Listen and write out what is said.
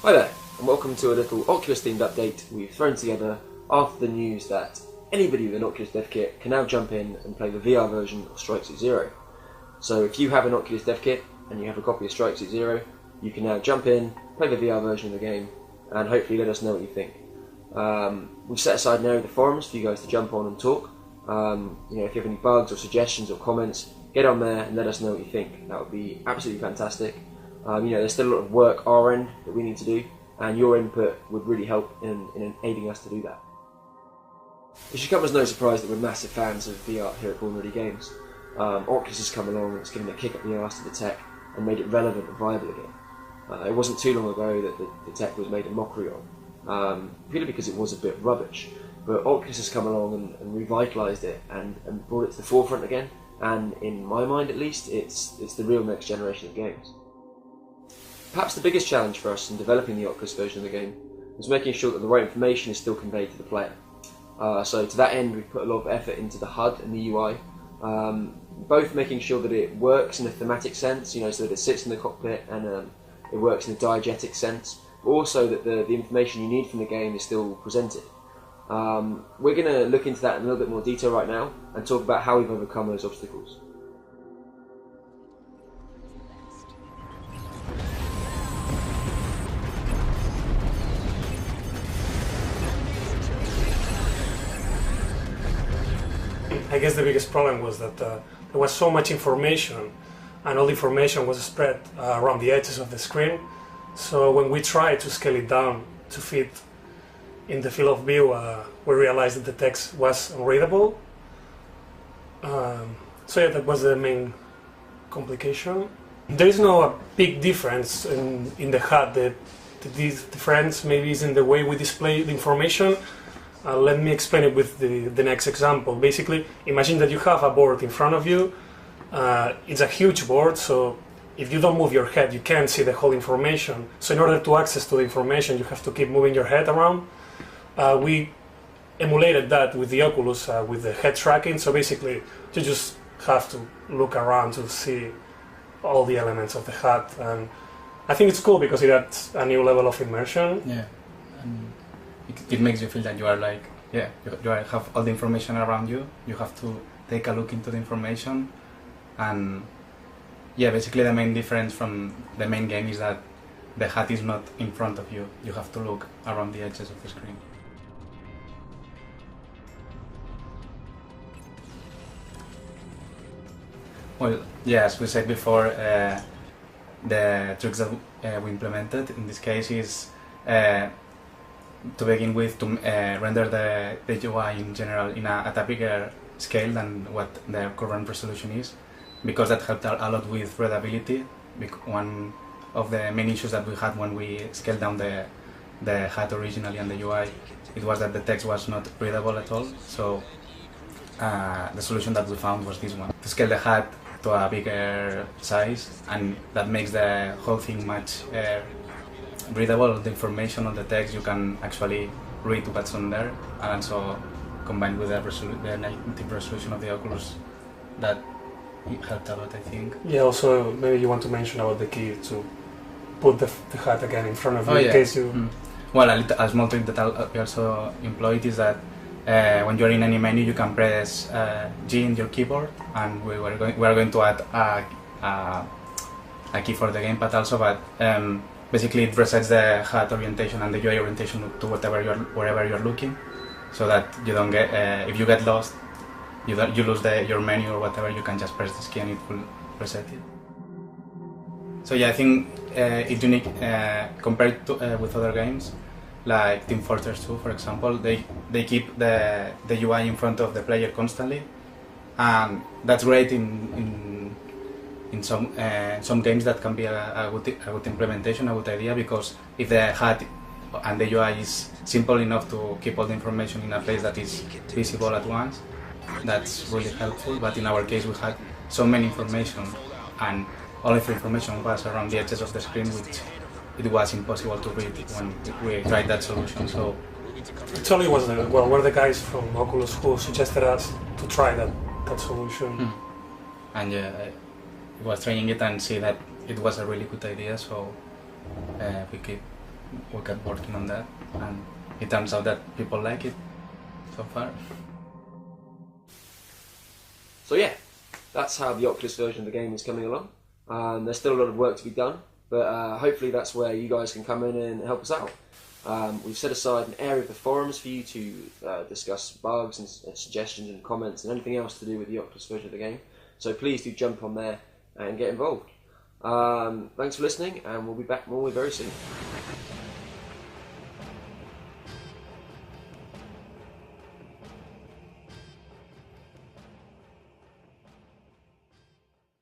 Hi there, and welcome to a little Oculus themed update we've thrown together after the news that anybody with an Oculus dev kit can now jump in and play the VR version of Strike Suit Zero. So if you have an Oculus dev kit and you have a copy of Strike Suit Zero, you can now jump in, play the VR version of the game, and hopefully let us know what you think. We've set aside now the forums for you guys to jump on and talk. If you have any bugs or suggestions or comments, get on there and let us know what you think. That would be absolutely fantastic. There's still a lot of work our end that we need to do, and your input would really help in aiding us to do that. It should come as no surprise that we're massive fans of VR here at Born Ready Games. Oculus has come along and it's given a kick up the arse to the tech and made it relevant and viable again. It wasn't too long ago that the tech was made a mockery of, purely because it was a bit rubbish. But Oculus has come along and revitalised it and brought it to the forefront again, and in my mind at least, it's the real next generation of games. Perhaps the biggest challenge for us in developing the Oculus version of the game was making sure that the right information is still conveyed to the player. So to that end, we've put a lot of effort into the HUD and the UI, both making sure that it works in a thematic sense, so that it sits in the cockpit and it works in a diegetic sense, but also that the information you need from the game is still presented. We're going to look into that in a little bit more detail right now and talk about how we've overcome those obstacles. I guess the biggest problem was that there was so much information, and all the information was spread around the edges of the screen. So when we tried to scale it down to fit in the field of view, we realized that the text was unreadable. That was the main complication. There is no big difference in the HUD. The difference maybe is in the way we display the information. Let me explain it with the next example. Basically, imagine that you have a board in front of you. It's a huge board, so if you don't move your head, you can't see the whole information. So in order to access to the information, you have to keep moving your head around. We emulated that with the Oculus, with the head tracking. So basically, you just have to look around to see all the elements of the HUD. And I think it's cool because it adds a new level of immersion. Yeah. It makes you feel that you are like, you have all the information around you. You have to take a look into the information, and basically the main difference from the main game is that the HUD is not in front of you. You have to look around the edges of the screen. Well, as we said before, the tricks that we implemented in this case is to begin with, to render the UI in general at a bigger scale than what the current resolution is, because that helped a lot with readability. One of the main issues that we had when we scaled down the HUD originally and the UI, it was that the text was not readable at all. So the solution that we found was this one, to scale the HUD to a bigger size, and that makes the whole thing much readable. The information on the text, you can actually read what's on there, and also combined with the native resolution of the Oculus, that it helped a lot, I think. Yeah, also maybe you want to mention about the key to put the HUD again in front of you in case you... Well, a small trick that we also employed is that when you're in any menu, you can press G in your keyboard, and we are going to add a key for the gamepad also, but basically it resets the HUD orientation and the UI orientation to wherever you're looking, so that you don't get, if you get lost, you lose your menu or whatever, you can just press this key and it will reset it. So I think it's unique compared to with other games, like Team Fortress 2, for example. They keep the UI in front of the player constantly, and that's great in some games. That can be a good implementation, a good idea, because if the HUD and the UI is simple enough to keep all the information in a place that is visible at once, that's really helpful. But in our case, we had so many information, and all of the information was around the edges of the screen, which it was impossible to read when we tried that solution. So actually, were the guys from Oculus who suggested us to try that solution. And I was trying it and see that it was a really good idea, so we keep we kept working on that, and it turns out that people like it so far. So yeah, that's how the Oculus version of the game is coming along. There's still a lot of work to be done, but hopefully that's where you guys can come in and help us out. We've set aside an area of the forums for you to discuss bugs and suggestions and comments and anything else to do with the Oculus version of the game. So please do jump on there and get involved. Thanks for listening, and we'll be back more very soon.